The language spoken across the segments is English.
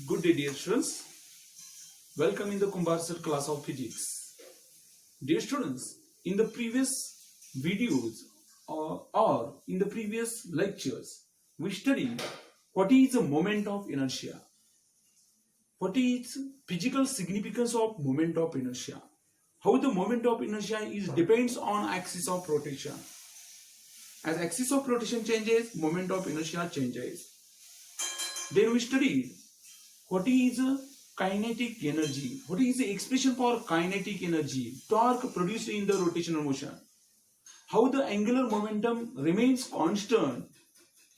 Good day, dear students. Welcome in the Kumbar Sir class of physics. Dear students, in the previous videos or in the previous lectures, we studied what is the moment of inertia, what is physical significance of moment of inertia, how the moment of inertia is depends on axis of rotation. As axis of rotation changes, moment of inertia changes. Then we studied what is kinetic energy, what is the expression for kinetic energy, torque produced in the rotational motion, how the angular momentum remains constant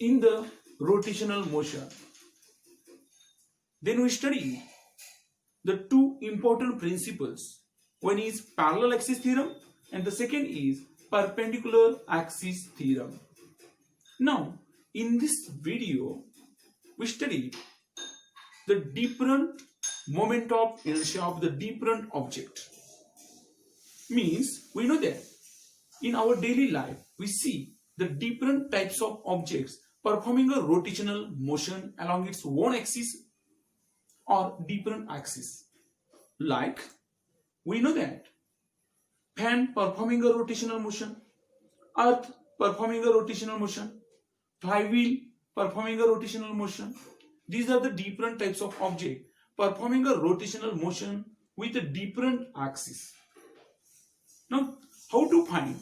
in the rotational motion. Then we studied the two important principles. One is parallel axis theorem and the second is perpendicular axis theorem. Now, in this video, we studied the different moment of inertia of the different object. Means we know that in our daily life we see the different types of objects performing a rotational motion along its own axis or different axis. Like we know that fan performing a rotational motion, earth performing a rotational motion, flywheel performing a rotational motion. These are the different types of object performing a rotational motion with a different axis. Now, how to find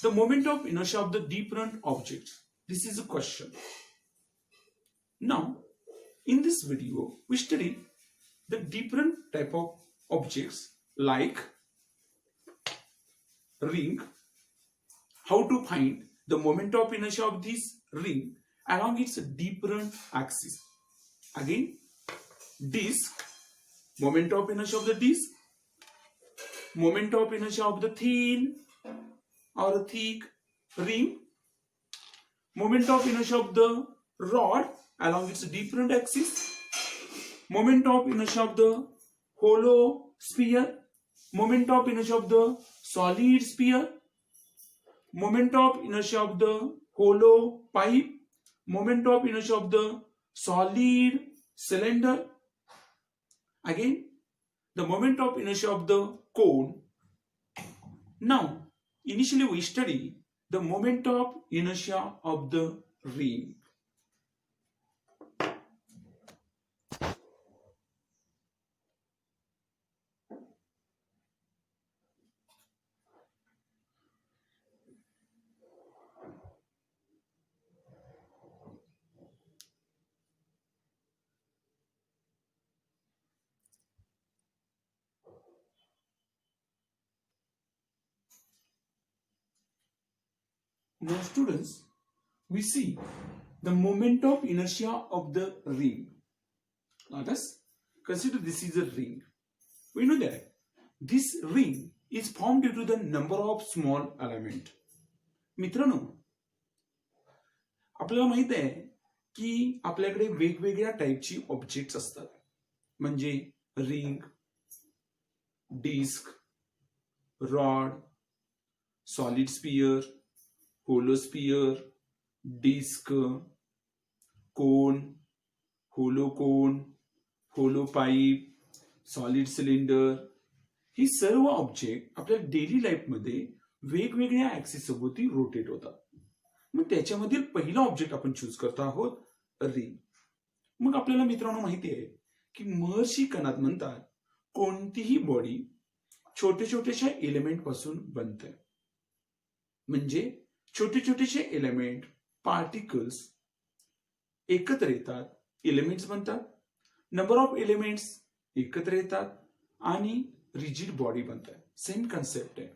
the moment of inertia of the different objects? This is a question. Now, in this video, we study the different type of objects like ring, how to find the moment of inertia of this ring along its different axis. Again, disk, moment of inertia of the disk, moment of inertia of the thin or thick ring, moment of inertia of the rod along its different axis, moment of inertia of the hollow sphere, moment of inertia of the solid sphere, moment of inertia of the hollow pipe, moment of inertia of the solid cylinder. Again, the moment of inertia of the cone. Now, initially we study the moment of inertia of the ring. Now students, we see the moment of inertia of the ring. Let us consider this is a ring. We know that this ring is formed due to the number of small element. मित्रांनो, आपल्याला माहित आहे की आपल्याकडे वेगवेगळ्या टाइपची objects असतात. म्हणजे ring, disc, rod, solid sphere, hollow sphere, disc, cone, hollow cone, hollow pipe, solid cylinder. ही सर्व ऑब्जेक्ट आपल्या डेली लाईफ मध्ये वेगवेगळ्या ऍक्सिस सोबती रोटेट होतात. मग त्याच्यामधील पहिला ऑब्जेक्ट आपण चूज करतो आहोत रिंग. मग आपल्याला मित्रांनो माहिती आहे की महर्षी कणात म्हणतात कोणतीही बॉडी छोटे छोटेशा एलिमेंट पासून बनते. म्हणजे छोटे छोटेसे एलिमेंट, पार्टिकल्स एकत्र येतात, एलिमेंट्स बनतात. नंबर ऑफ एलिमेंट्स एकत्र येतात आणि रिजिड बॉडी बनतात. सेम कन्सेप्ट आहे.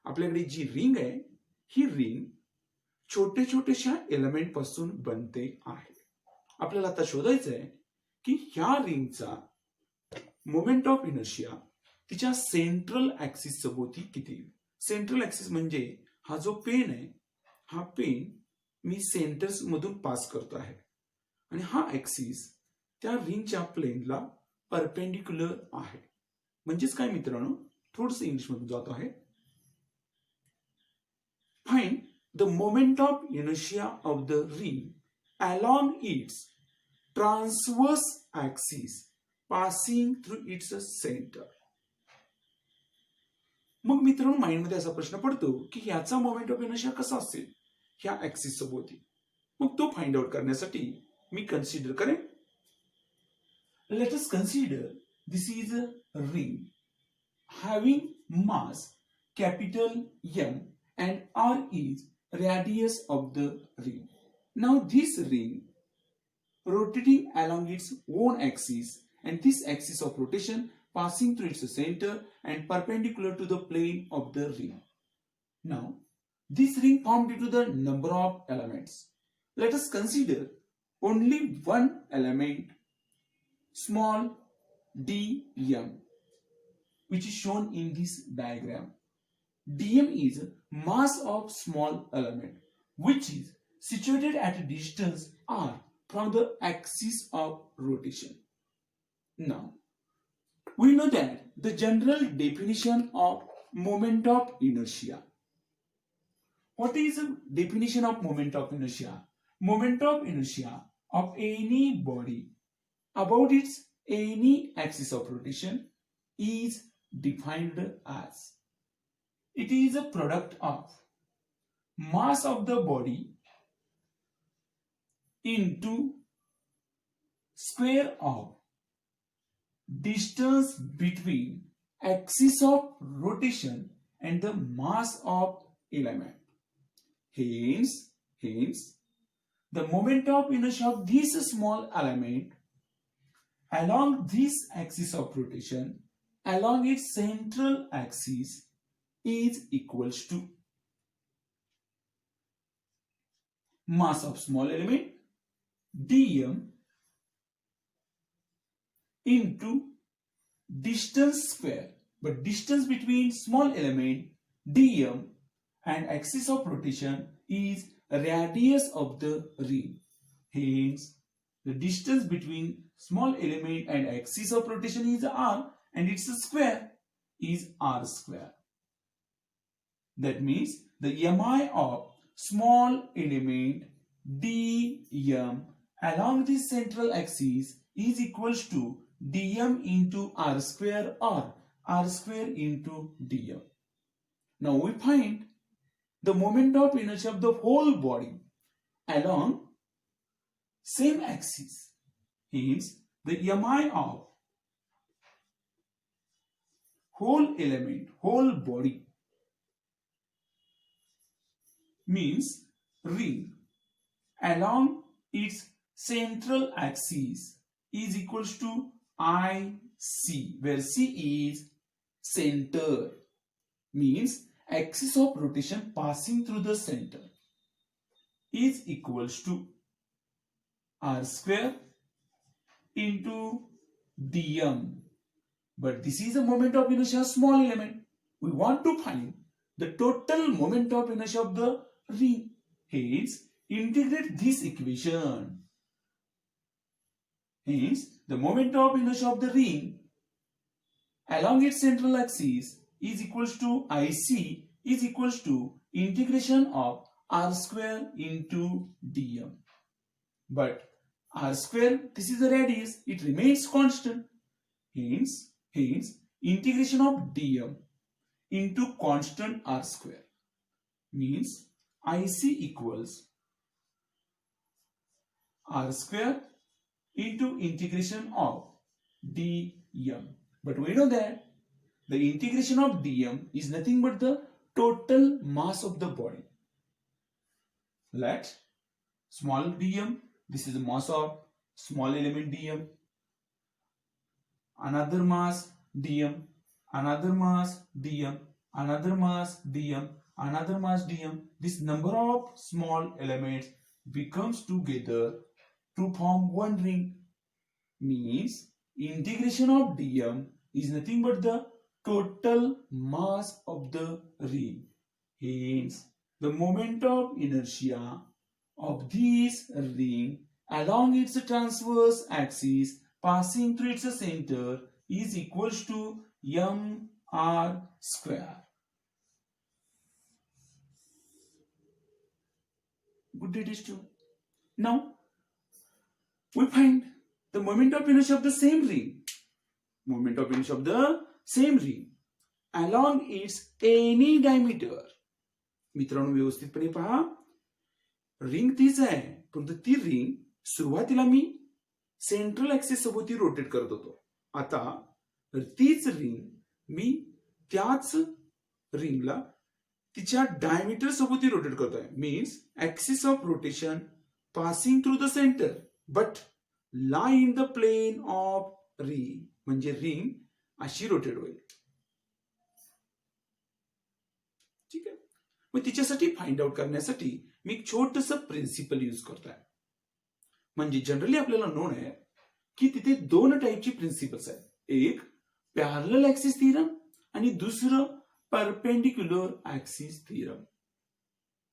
आपल्याकडे जी रिंग आहे ही रिंग छोटे छोटेशा एलिमेंट पासून बनते आहे. आपल्याला आता शोधायचं आहे की ह्या रिंगचा मोमेंट ऑफ इनर्शिया तिच्या सेंट्रल ऍक्सिस सभोवती किती. सेंट्रल ऍक्सिस म्हणजे हा जो पेन आहे, हा पेन मी सेंटर्स मधून पास करतो आहे आणि हा ऍक्सिस त्या रिंगच्या प्लेनला परपेंडिक्युलर आहे. म्हणजेच काय मित्रांनो, थोडंसं इंग्लिश मधून जातो आहे. Find the moment of inertia of the ring along its transverse axis passing through its center. मग मित्रांनो माइंडमध्ये असा प्रश्न पडतो की ह्याचा मोमेंट ऑफ इनर्शिया कसा असेल ह्या ऍक्सिस सोबत. मग तो फाइंड आउट करण्यासाठी मी कन्सिडर करेन. Let us consider this is a ring having mass capital M and R is radius of the ring. Now this ring rotating along its own axis and this axis of rotation passing through its center and perpendicular to the plane of the ring. Now this ring formed due to the number of elements. Let us consider only one element, small dm, which is shown in this diagram. dm is mass of small element which is situated at a distance r from the axis of rotation. Now we know that the general definition of moment of inertia. What is the definition of moment of inertia? Moment of inertia of any body about its any axis of rotation is defined as it is a product of mass of the body into square of distance between axis of rotation and the mass of element. Hence, the moment of inertia of this small element along this axis of rotation along its central axis is equals to mass of small element dm into distance square, but distance between small element dm and axis of rotation is radius of the ring. Hence, the distance between small element and axis of rotation is r and its square is r square. That means the mi of small element dm along this central axis is equals to dm into r square or r square into dm. Now we find the moment of inertia of the whole body along same axis. Hence, the mi of whole element, whole body means ring along its central axis is equals to IC, where C is center, means axis of rotation passing through the center, is equals to r square into dm. But this is a moment of inertia of small element. We want to find the total moment of inertia of the ring. Hence, integrate this equation. Hence, the moment of inertia of the ring along its central axis is equals to IC is equals to integration of r square into dm. But r square, this is the radius, it remains constant. Hence, integration of dm into constant r square means IC equals r square into integration of dm. But we know that the integration of dm is nothing but the total mass of the body. Let small dm, this is the mass of small element dm, another mass dm, another mass dm, another mass dm, another mass dm. This number of small elements becomes together to form one ring. Means integration of dm is nothing but the total mass of the ring. Hence, the moment of inertia of this ring along its transverse axis passing through its center is equals to mr square. Good day, student. Now we find the moment of inertia of the same ring Moment of inertia of the same ring along its any diameter. मित्रांनो व्यवस्थितपणे पहा, ring तीच आहे, परंतु ती ring सुरुवातीला मी central axis सोबत rotate करत होतो. आता तीच रिंग मी त्याच रिंगला तिच्या डायमीटर सोबत रोटेट करतोय. Means axis of rotation passing through the centre but lie in the plane of ring. म्हणजे रिंग अशी रोटेट होईल. ठीक आहे. मग तिच्यासाठी फाइंड आउट करण्यासाठी मी एक छोटस प्रिन्सिपल यूज करतोय. म्हणजे जनरली आपल्याला नोन आहे की तिथे दोन टाईपची प्रिन्सिपल्स आहेत. एक पॅरलल ऍक्सिस थिअरम आणि दुसरं परपेंडिक्युलर ऍक्सिस थिअरम.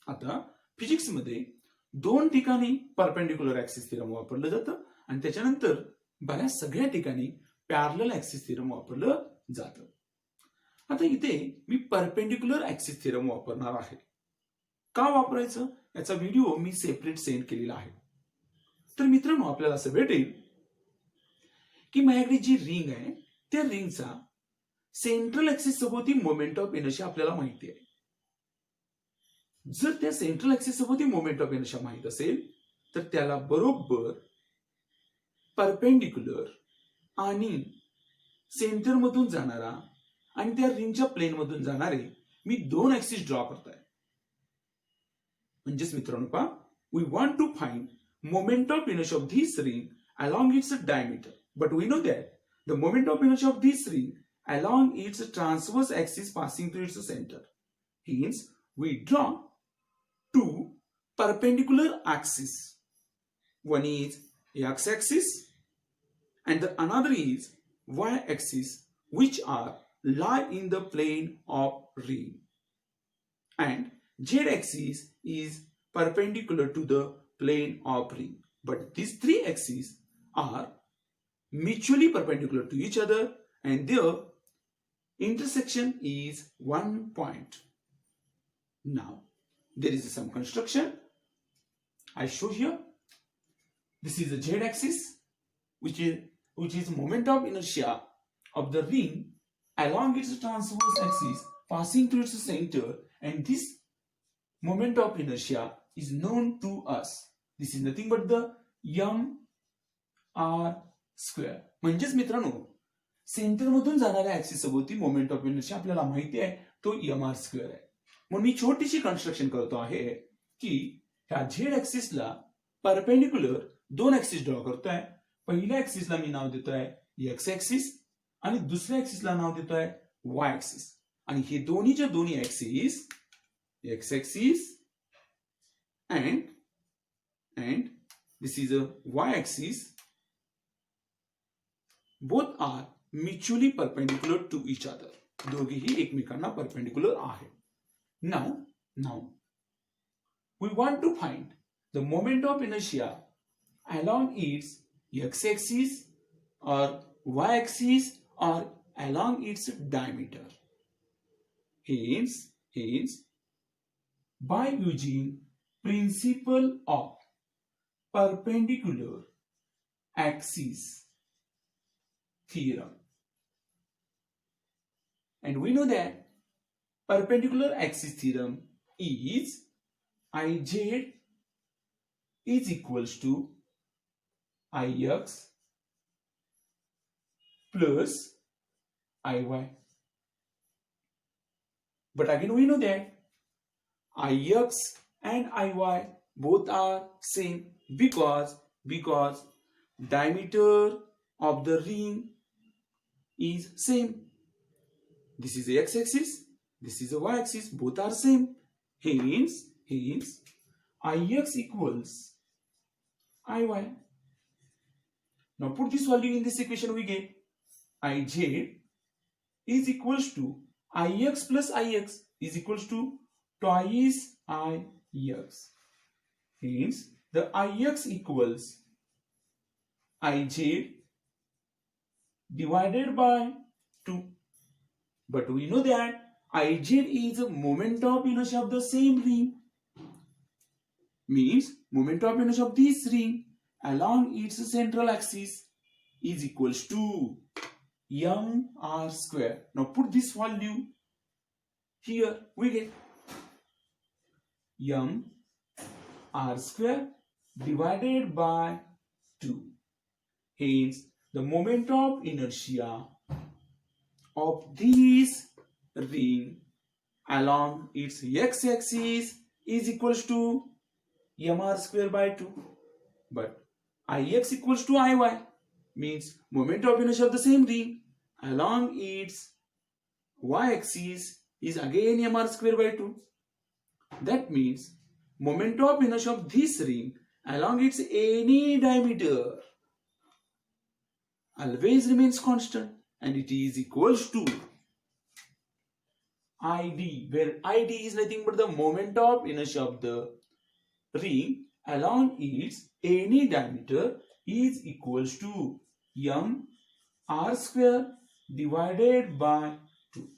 आता फिजिक्स मध्ये दोन ठिकाणी परपेंडिक्युलर ऍक्सिस थिअरम वापरलं जातं आणि त्याच्यानंतर बऱ्याच सगळ्या ठिकाणी पॅरलल ऍक्सिस थिअरम वापरलं जातं. आता इथे मी परपेंडिक्युलर ऍक्सिस थिअरम वापरणार आहे. का वापरायचं याचा व्हिडिओ मी सेपरेट सेंड केलेला आहे. तर मित्रांनो आपल्याला असं भेटेल की माझ्याकडे जी रिंग आहे त्या रिंगचा सेंट्रल ऍक्सिस सोबत मोमेंट ऑफ इनर्शिया आपल्याला माहिती आहे. जर त्या सेंट्रल ऍक्सिस सोबत मोमेंट ऑफ इनर्शिया माहित असेल तर त्याला बरोबर परपेंडिक्युलर आणि सेंटर मधून जाणारा आणि त्या रिंगच्या प्लेन मधून जाणारे मी दोन ऍक्सिस ड्रॉ करतोय. म्हणजेच मित्रांनो पहा, we want to find moment of inertia of this ring along its diameter, but we know that the moment of inertia of this ring along its transverse axis passing through its center. Hence, we draw two perpendicular axes. One is x-axis and the another is y-axis, which are lie in the plane of ring. And z-axis is perpendicular to the plane of ring. But these three axes are mutually perpendicular to each other and their intersection is one point. Now there is some construction I show here. This is the z axis which is moment of inertia of the ring along its transverse axis passing through its center, and this moment of inertia is known to us. This is nothing but the mr square. म्हणजेच मित्रांनो centre मधून जाणाऱ्या axis सोबत moment of inertia आपल्याला माहिती आहे तो mr square आहे. म्हणून मी छोटीशी कन्स्ट्रक्शन करतो आहे की ह्या झेड ऍक्सिसला परपेंडिक्युलर दोन ऍक्सिस ड्रॉ करतोय. पहिल्या ऍक्सिसला मी नाव देतोय एक्स ऍक्सिस आणि दुसऱ्या ऍक्सिसला नाव देतोय वाय ऍक्सिस. आणि हे दोन्हीच्या दोन्ही axis x axis and this is a y-axis, both are mutually perpendicular to each other. दोघेही एकमेकांना परपेंडिक्युलर आहे. Now we want to find the moment of inertia along its x-axis or y-axis or along its diameter. Hence, by using principle of perpendicular axis theorem, and we know that perpendicular axis theorem is Iz is equals to Ix plus Iy. But again we know that Ix and Iy both are same because diameter of the ring is same. This is the x-axis, this is the y-axis, both are same. Hence Ix equals Iy. Now put this value in this equation, we get Iz is equals to Ix plus Ix is equals to twice Ix. Hence the Ix equals Iz divided by 2. But we know that Iz is a moment of inertia of the same ring. Means moment of inertia of this ring along its central axis is equals to mr square. Now put this value here. We get mr square divided by 2. Hence, the moment of inertia of this ring along its x-axis is equals to mr square by 2. But ix equals to iy means moment of inertia of the same ring along its y-axis is again mr square by 2. That means moment of inertia of this ring along its any diameter always remains constant, and it is equals to id, where id is nothing but the moment of inertia of the ring along its any diameter is equals to mr square divided by 2.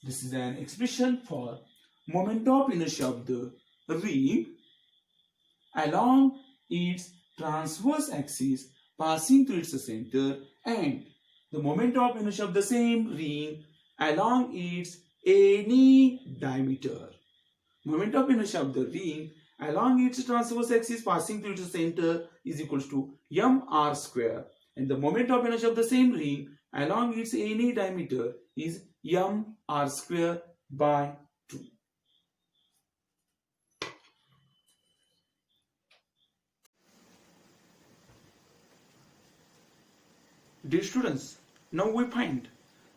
This is an expression for moment of inertia of the ring along its transverse axis passing through its center, and the moment of inertia of the same ring along its any diameter. Moment of inertia of the ring along its transverse axis passing through its center is equals to mr square, and the moment of inertia of the same ring along its any diameter is mr square by 2. Dear students, now we find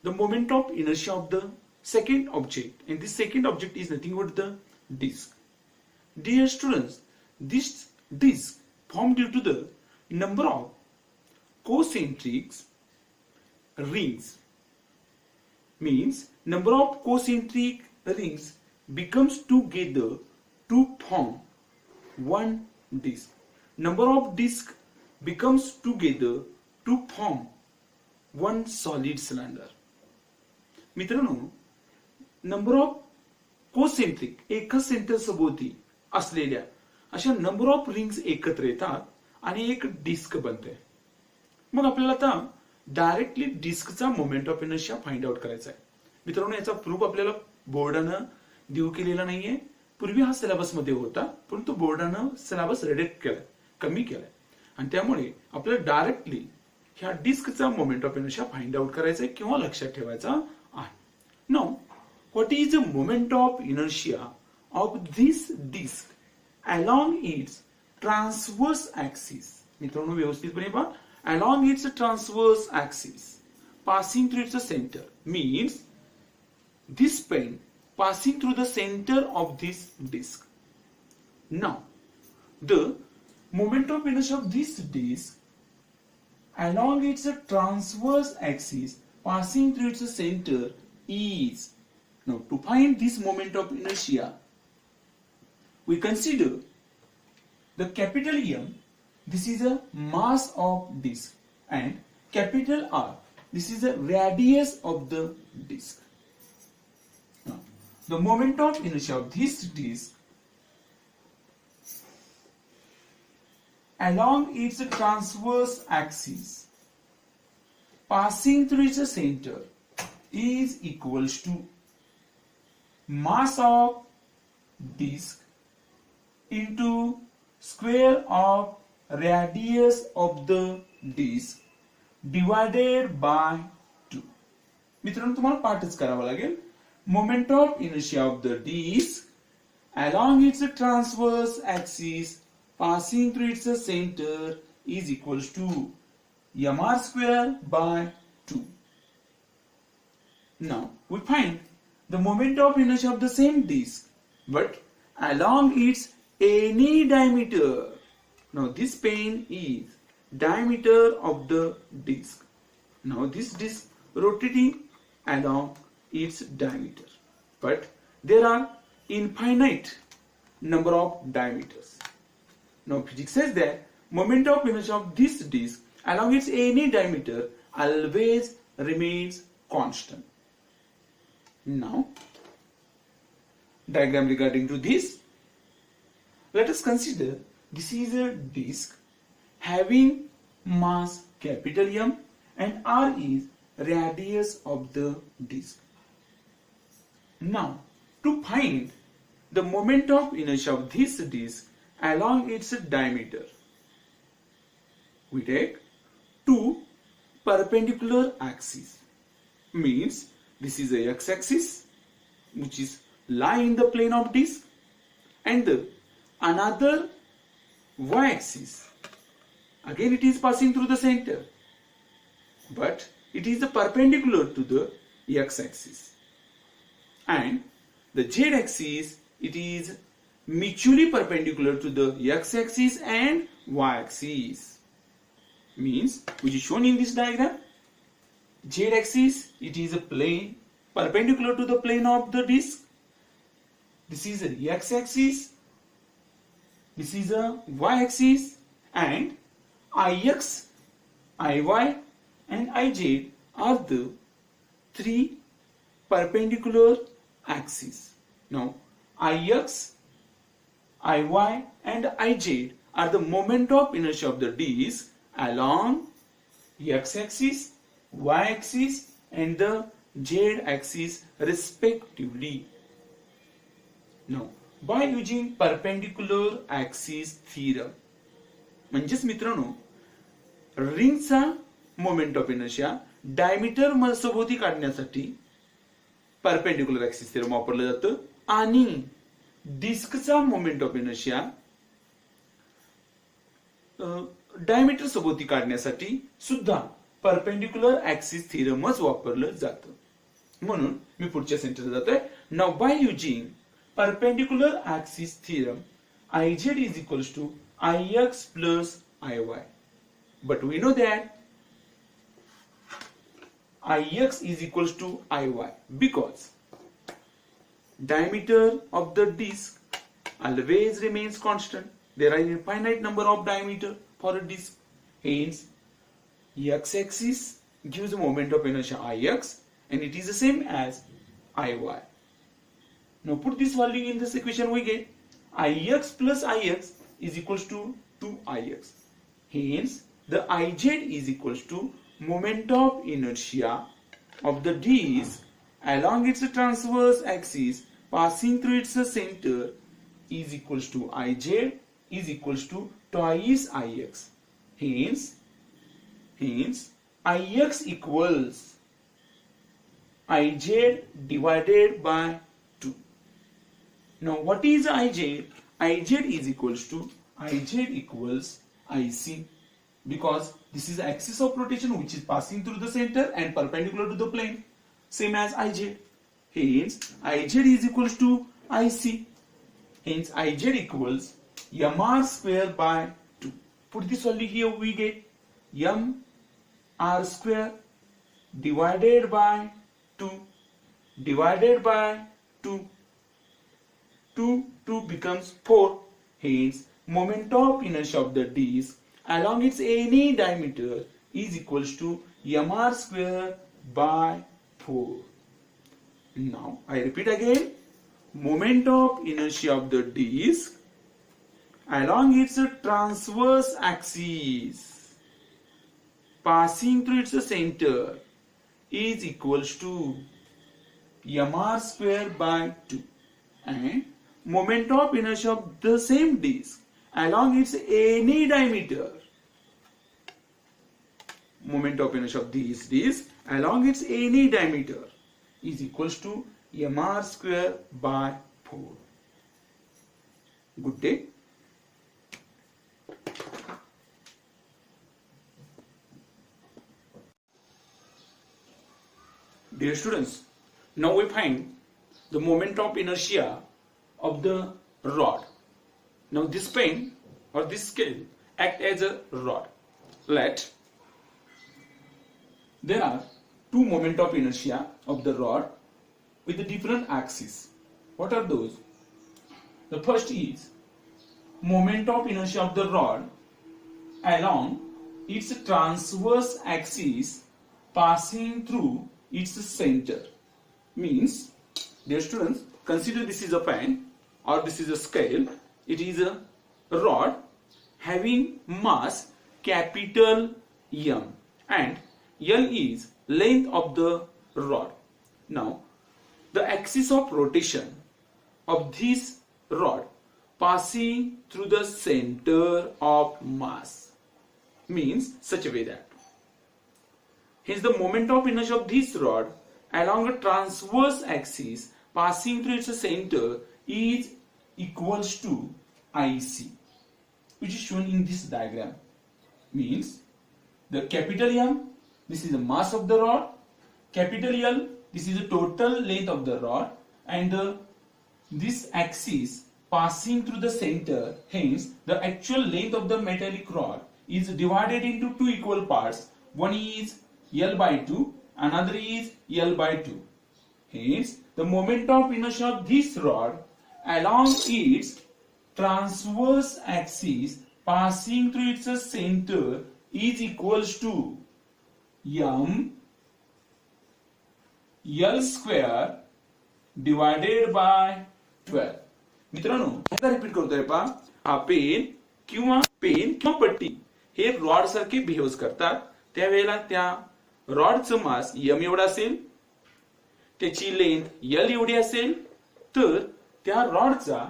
the moment of inertia of the second object, and this second object is nothing but the disk. Dear students, this disk formed due to the number of concentric rings, means number of concentric rings becomes together to form one disk. Number of disks becomes together to form one solid cylinder. मित्रांनो, number of concentric एका centre सभोवती असलेल्या अशा number of rings एकत्र येतात आणि एक disc बनते. मग आपल्याला आता डायरेक्टली डिस्कचा moment of inertia find out करायचा आहे. मित्रांनो, याचा प्रूफ आपल्याला बोर्डानं देऊ केलेला नाहीये. पूर्वी हा सिलेबस मध्ये होता, परंतु बोर्डानं सिलेबस रिडक्ट केलाय, कमी केलाय, आणि त्यामुळे आपल्याला डायरेक्टली ह्या डिस्कचा moment of inertia find out करायचा आहे किंवा लक्षात ठेवायचा आहे. Now what is the moment of inertia of this disc along its transverse axis? मित्रांनो, व्यवस्थितपणे पहा. along its transverse axis passing through its center means this pen passing through the center of this disk. Now the moment of inertia of this disk along its transverse axis passing through its center is, now to find this moment of inertia we consider the capital M, this is a mass of disk, and capital R, this is the radius of the disk. Now, the moment of inertia of this disk along its transverse axis passing through its center is equals to mass of disk into square of radius of the disk divided by 2. मित्रांनो, तुम्हाला पाठच करावा लागेल. Moment of inertia of the disc along its transverse axis passing through its center is equals to mr square by 2. Now we find the moment of inertia of the same disk but along its any diameter. Now this plane is diameter of the disk. Now this disk rotating along its diameter, but there are infinite number of diameters. Now physics says that moment of inertia of this disk along its any diameter always remains constant. Now diagram regarding to this, let us consider this is a disk having mass capital M and r is radius of the disk. Now, to find the moment of inertia of this disk along its diameter, we take two perpendicular axes. Means this is a x-axis which is lie in the plane of disk, and another y-axis. Again it is passing through the center, but it is perpendicular to the x-axis. And the z-axis, it is mutually perpendicular to the x-axis and y-axis. Means, which is shown in this diagram, z-axis, it is a plane perpendicular to the plane of the disk. This is a x-axis, this is a y-axis, and ix, iy and iz are the three perpendicular axes. Now, ix, iy and iz are the moment of inertia of the disk along x-axis, y-axis and the z-axis respectively. Now, by using perpendicular axis theorem, म्हणजेच मित्रांनो, रिंगचा moment of inertia diameter सभोवती काढण्यासाठी perpendicular axis theorem वापरलं जातं, आणि डिस्कचा moment of inertia diameter सभोवती काढण्यासाठी सुद्धा perpendicular axis थिअरमच वापरलं जातं. म्हणून मी पुढच्या सेंटेन्सला जातोय. Now by using perpendicular axis theorem, Iz is equals to Ix plus Iy. But we know that Ix is equals to Iy because diameter of the disk always remains constant. There are infinite number of diameter for a disk. Hence, x-axis gives a moment of inertia Ix and it is the same as Iy. Now put this value in this equation, we get Ix plus Ix is equals to 2Ix. Hence, the Iz is equals to moment of inertia of the disk along its transverse axis passing through its center is equals to Iz is equals to twice Ix. Hence Ix equals Iz divided by 2. Now what is Iz? Iz is equals to Ic, because this is the axis of rotation which is passing through the center and perpendicular to the plane, same as Iz. Hence Iz is equals to Ic. Hence Iz equals mr square by 2. Put this value here, we get mr square divided by 2 divided by 2. 2 becomes 4. Hence, moment of inertia of the disk along its any diameter is equals to mr square by 4. Now, I repeat again. Moment of inertia of the disk along its transverse axis passing through its center is equals to mr square by 2. And moment of inertia of the same disk along its any diameter, moment of inertia of this disk along its any diameter is equals to mr square by 4. Good day. Dear students, now we find the moment of inertia of the rod. Now this pen or this scale act as a rod. There are two moment of inertia of the rod with the different axes. What are those? The first is moment of inertia of the rod along its transverse axis passing through its center. Means, dear students, consider this is a pen or this is a scale. It is a rod having mass capital M and L is length of the rod. Now, the axis of rotation of this rod passing through the center of mass means such a way that hence the moment of inertia of this rod along a transverse axis passing through its center is equals to IC, which is shown in this diagram. Means the capital M, this is the mass of the rod, capital L, this is the total length of the rod, and this axis passing through the center, hence the actual length of the metallic rod is divided into two equal parts. One is L by 2, another is L by 2. Hence, the moment of inertia of this rod along its transverse axis passing through its center is equals to M L square divided by 12. मित्रांनो आता repeat करतोय पहा, हा pen किंवा पट्टी हे rod सारखे behave करतात. त्यावेळेला त्या रॉडचं मास M एवढा असेल, त्याची लेंथ L एवढी असेल, तर त्या रॉडचा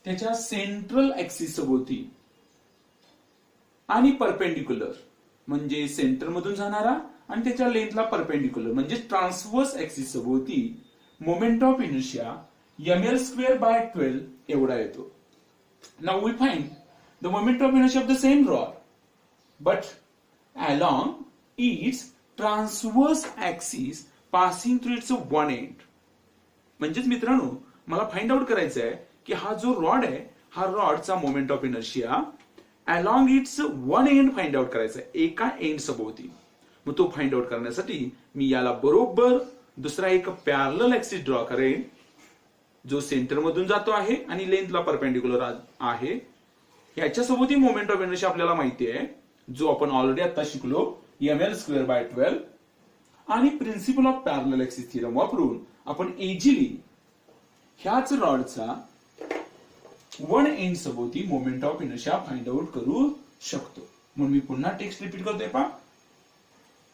त्याच्या सेंट्रल ऍक्सिस सभोवती आणि परपेंडिक्युलर म्हणजे सेंटर मधून जाणारा आणि त्याच्या लेंथला परपेंडिक्युलर म्हणजे ट्रान्सवर्स ऍक्सिस सभोवती moment of inertia ml square by 12 एवढा येतो. Now we find the moment of inertia of the same rod but along its transverse axis passing through its one end. म्हणजेच मित्रांनो मला फाइंड आउट करायचं आहे की हा जो रॉड आहे हा रॉडचा moment of inertia along its one end find out करायचा आहे, एका एंड सभोवती. मग तो फाइंड आउट करण्यासाठी मी याला बरोबर दुसरा एक पॅरलल ऍक्सिस ड्रॉ करेन जो सेंटर मधून जातो आहे आणि लेंथला परपेंडिक्युलर आहे. याच्या सोबतही मोमेंट ऑफ इनर्शिया आपल्याला माहिती आहे जो आपण ऑलरेडी आता शिकलो ml स्क्वेअर बाय 12 आणि principle of parallel axis theorem वापरून आपण इझिली ह्याच रॉडचा वन एंड सभोवती moment of inertia find out करू शकतो. म्हणून मी पुन्हा टेक्स्ट रिपीट करतोय पहा.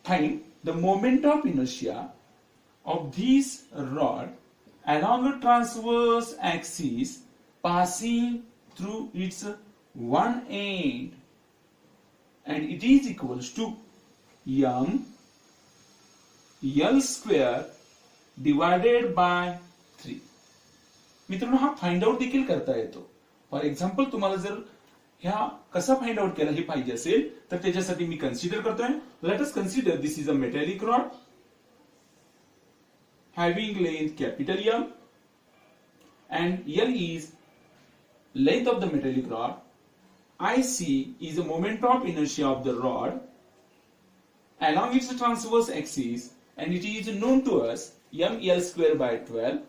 Find the moment of inertia of this rod along a transverse axis passing through its one end, and it is equals to m L square divided by 3. मित्रांनो हा find out देखील करता येतो. For example तुम्हाला जर ह्या कसा find out केला हे पाहिजे असेल तर त्याच्यासाठी मी कन्सिडर करतोय. Let us consider this is a metallic rod having length capital M and L is length of the metallic rod. IC is the moment of inertia of the rod along its transverse axis and it is known to us ml square by 12.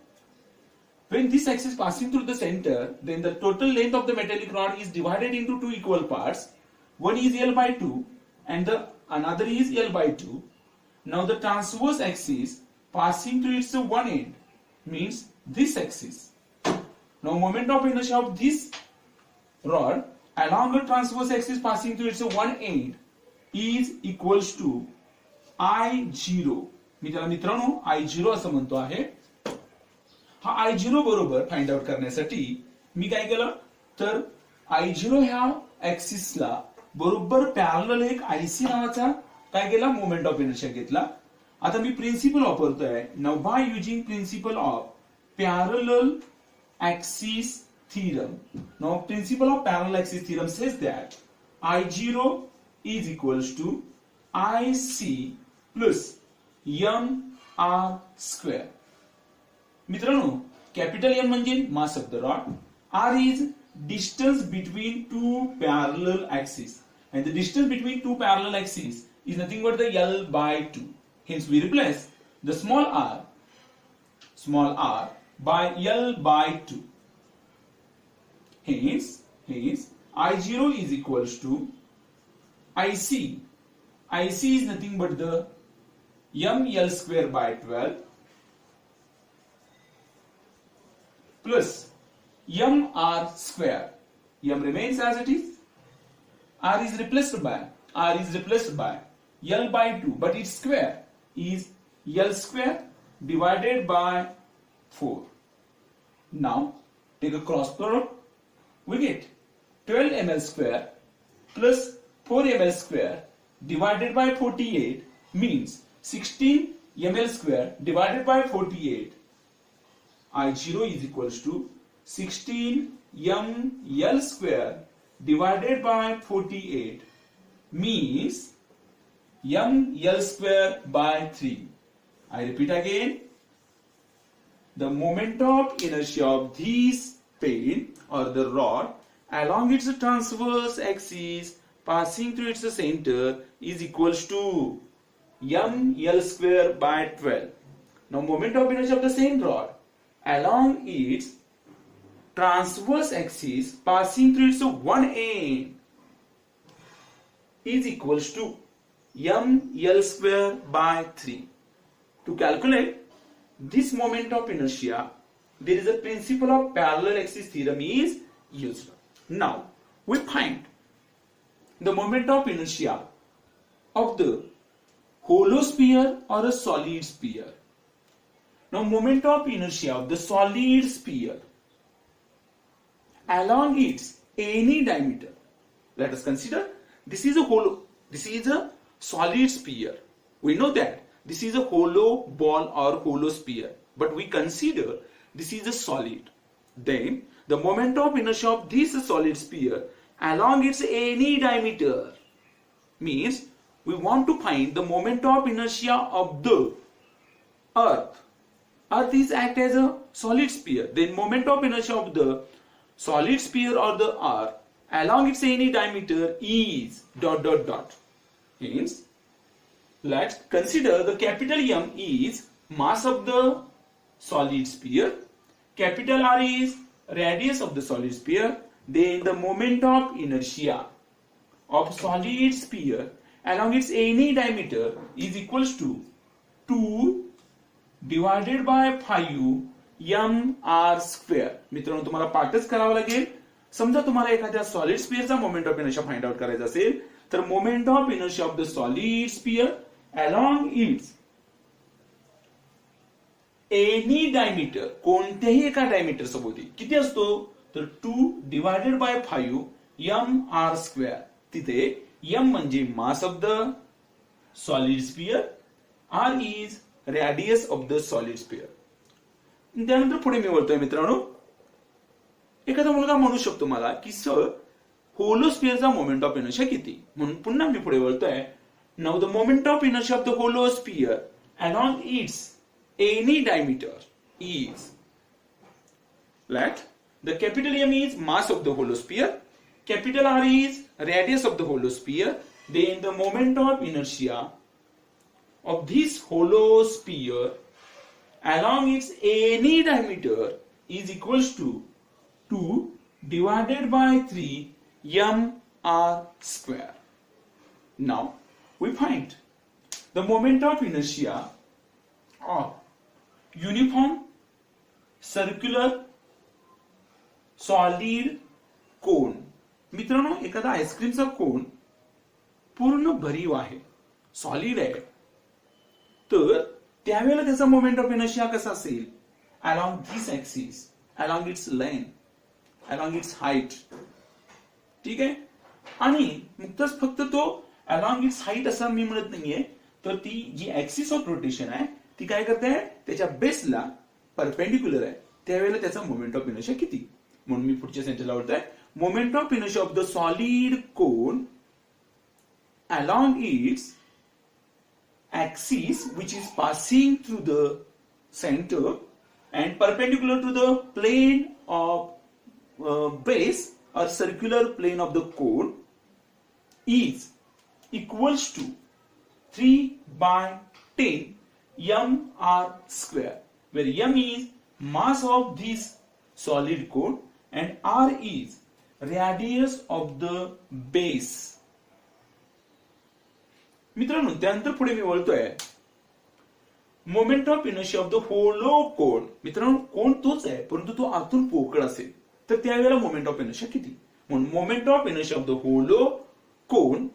When this axis passing through the center, then the total length of the metallic rod is divided into two equal parts. One is L by 2 and the another is L by 2. Now the transverse axis passing through its one end means this axis. Now moment of inertia of this rod along the transverse axis passing through its one end is equals to I0. मी त्याला मित्रांनो I0 असं म्हणतो आहे. हा I0 बरोबर find out करण्यासाठी मी काय केलं तर I0 ह्या ऍक्सिसला बरोबर पॅरलल एक IC नावाचा काय केला मोमेंट ऑफ इनर्शिया घेतला. आता मी प्रिन्सिपल वापरतोय. Now by using principle of parallel axis theorem. Now principle of parallel axis theorem says that I0 is equals to IC plus mr square. मित्रांनो कॅपिटल M म्हणजे mass of the rod, R is distance between two parallel axes and the distance between two parallel axes is nothing but the L by 2. Hence we replace the small r by L by 2. Hence I0 is equals to IC. IC is nothing but the ml square by 12 plus mr square. M remains as it is. R is replaced by L by 2, but its square is L square divided by 4. Now take a cross product. We get 12 ml square plus 4 ml square divided by 48 means 16 ml square divided by 48. I0 is equals to 16 ml square divided by 48 means ml square by 3. I repeat again. The moment of inertia of this plane or the rod along its transverse axis passing through its center is equals to ml square by 12. Now moment of inertia of the same rod along its transverse axis passing through its one end is equals to ml square by 3. To calculate this moment of inertia, there is a principle of parallel axis theorem is used. Now we find the moment of inertia of the holosphere or a solid sphere. Now moment of inertia of the solid sphere along its any diameter. Let us consider this is a solid sphere. We know that this is a hollow ball or hollow sphere, but we consider this is a solid. Then the moment of inertia of this solid sphere along its any diameter means we want to find the moment of inertia of the earth. Earth is act as a solid sphere. Then moment of inertia of the solid sphere or the earth along its any diameter is ... Hence, let's consider the capital M is mass of the solid sphere, capital R is radius of the solid sphere, then the moment of inertia of solid sphere along its any diameter is equals to 2 divided by 5 mr square. मित्रांनो तुम्हाला पाठच करावा लागेल. समजा तुम्हाला एखाद्या solid स्फिअरचा moment of inertia find out करायचा असेल तर moment of inertia of the solid sphere along its any diameter, कोणत्याही एका डायमीटर सोबती किती असतो तर 2 divided by 5 mr square. तिथे m म्हणजे mass of the solid sphere, r is radius of the solid sphere. त्यानंतर पुढे मी बोलतोय मित्रांनो, एखादा मुलगा म्हणू शकतो मला की सर होलोस्फिअरचा मोमेंट ऑफ इनर्शिया किती, म्हणून पुन्हा मी पुढे बोलतोय. Now the moment of inertia of the holosphere along its any diameter is, let the capital M is mass of the holosphere, capital R is radius of the holosphere, then the moment of inertia of this holosphere along its any diameter is equals to 2 divided by 3 mr square. Now we find the moment of inertia of uniform circular solid cone. मित्रांनो एखादा आईस्क्रीमचा कोन पूर्ण भरीव आहे, solid आहे, तर त्यावेळेला त्याचा moment of inertia कसा असेल along this axis, along its length, along its height. ठीक आहे. आणि नुकताच फक्त तो अलॉंग इट्स हाईट असं मी म्हणत नाहीये, तर ती जी ऍक्सिस ऑफ रोटेशन आहे ती काय करते त्याच्या बेसला परपेंडिक्युलर आहे, त्यावेळेला त्याचा मोमेंट ऑफ इनर्शिया किती. म्हणून मी पुढच्या सेंटेन्सला बोलतोय moment of inertia of the solid cone along it's axis which is passing through the center and perpendicular to the plane of base or circular plane of the cone is equals to 3 by 10 mr square, where m is mass of this solid cone and r is radius of the base. मित्रांनो त्यानंतर पुढे मी बोलतोय moment of inertia of the hollow cone. मित्रांनो cone तोच आहे परंतु तो आतून पोकळ असेल तर त्यावेळेला मोमेंट ऑफ इनर्शिया किती. म्हणून moment of inertia of the hollow cone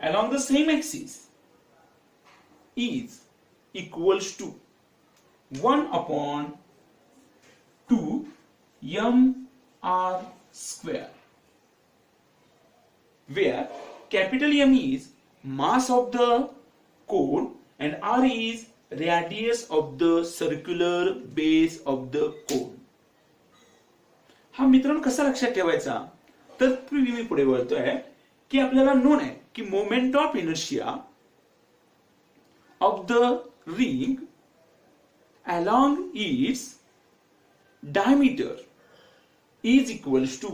along the same axis is equals to 1 upon 2 mr square, where capital M is mass of the cone and r is radius of the circular base of the cone. हा मित्रांनो कसा लक्षात ठेवायचा, तर पूर्वी मी पुढे बोलतोय की आपल्याला नोन आहे की moment of inertia of the ring along its diameter is equals to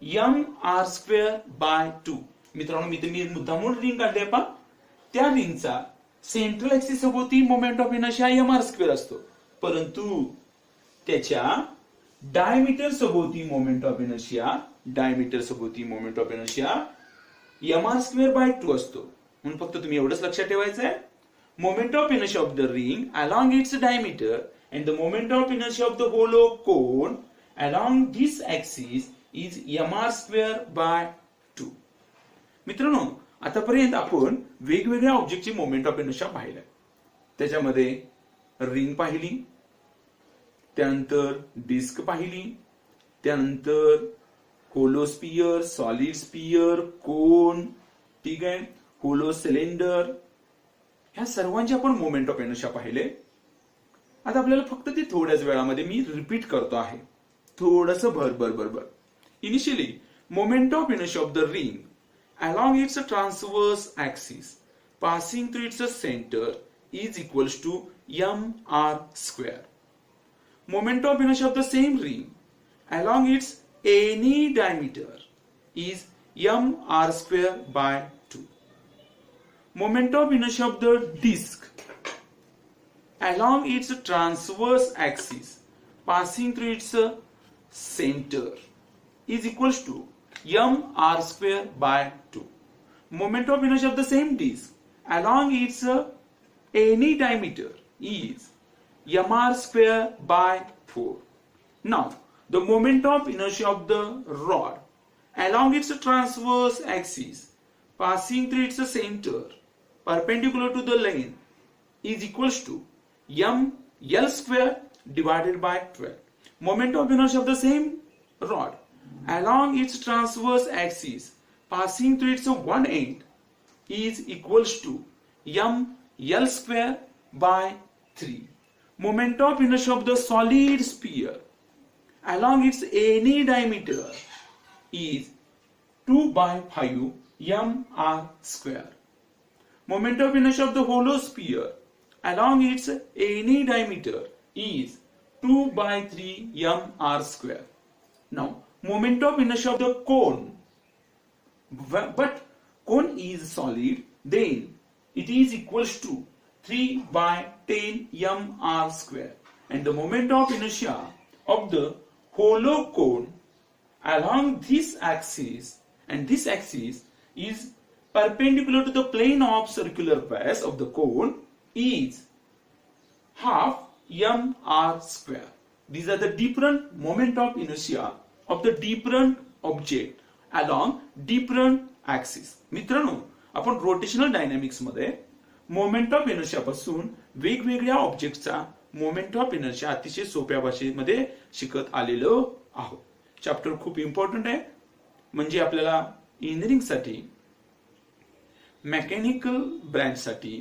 mr square by 2. मित्रांनो मी मुद्दामून रिंग काढले पा, त्या रिंगचा सेंट्रल ऍक्सिस सभोवती moment of inertia mr square असतो, परंतु त्याच्या डायमीटर सभोवती moment of inertia mr square by 2 असतो. म्हणून फक्त तुम्ही एवढंच लक्षात ठेवायचं आहे, moment of inertia of the ring along its diameter and the moment of inertia of the hollow cone along this axis is mr square by 2. मित्रांनो आतापर्यंत आपण वेगवेगळ्या ऑब्जेक्टची मोमेंट ऑफ इनर्शिया पाहिलं. त्याच्यामध्ये रिंग पाहिली, त्यानंतर डिस्क पाहिली, त्यानंतर होलोस्फियर, सॉलिड स्फियर, कोन, ठीक आहे, होलो सिलेंडर, ह्या सर्वांचे आपण मोमेंट ऑफ इनर्शिया पाहिले. आता आपल्याला फक्त ते थोड्याच वेळामध्ये मी रिपीट करतो आहे, थोडंसं भर. Initially moment of inertia of the ring along its transverse axis passing through its center is equals to mr square. Moment of inertia of the same ring along its any diameter is mr square by 2. Moment of inertia of the disk along its transverse axis passing through its center is equals to mr square by 2. Moment of inertia of the same disk along its any diameter is mr square by 4. Now the moment of inertia of the rod along its transverse axis passing through its center perpendicular to the length is equals to l square divided by 12. Moment of inertia of the same rod along its transverse axis passing through its one end is equals to l square by 3. Moment of inertia of the solid sphere along its any diameter is 2 by 5 mr square. Moment of inertia of the hollow sphere along its any diameter is 2 by 3 mr square. Now moment of inertia of the cone, but cone is solid, then it is equals to 3 by 10 mr square, and the moment of inertia of the hollow cone along this axis, and this axis is perpendicular to the plane of circular base of the cone, is half mr square. These are the different moment of inertia of the different object along different axis. मित्रांनो आपण rotational dynamics मध्ये moment of inertia पासून वेगवेगळ्या ऑब्जेक्टचा moment of inertia अतिशय सोप्या भाषेमध्ये शिकत आलेलो आहोत. चॅप्टर खूप इम्पॉर्टंट आहे, म्हणजे आपल्याला इंजिनिअरिंग साठी, मेकॅनिकल ब्रांच साठी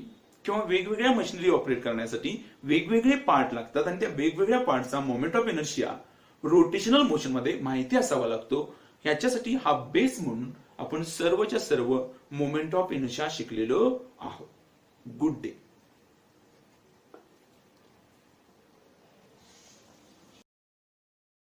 किंवा वेगवेगळ्या मशिनरी ऑपरेट करण्यासाठी वेगवेगळे पार्ट लागतात, आणि त्या वेगवेगळ्या पार्टचा moment of inertia rotational motion मध्ये माहिती असावा लागतो. याच्यासाठी हा बेस म्हणून आपण सर्वच्या सर्व मोमेंट ऑफ इनर्शिया शिकलेलो आहोत.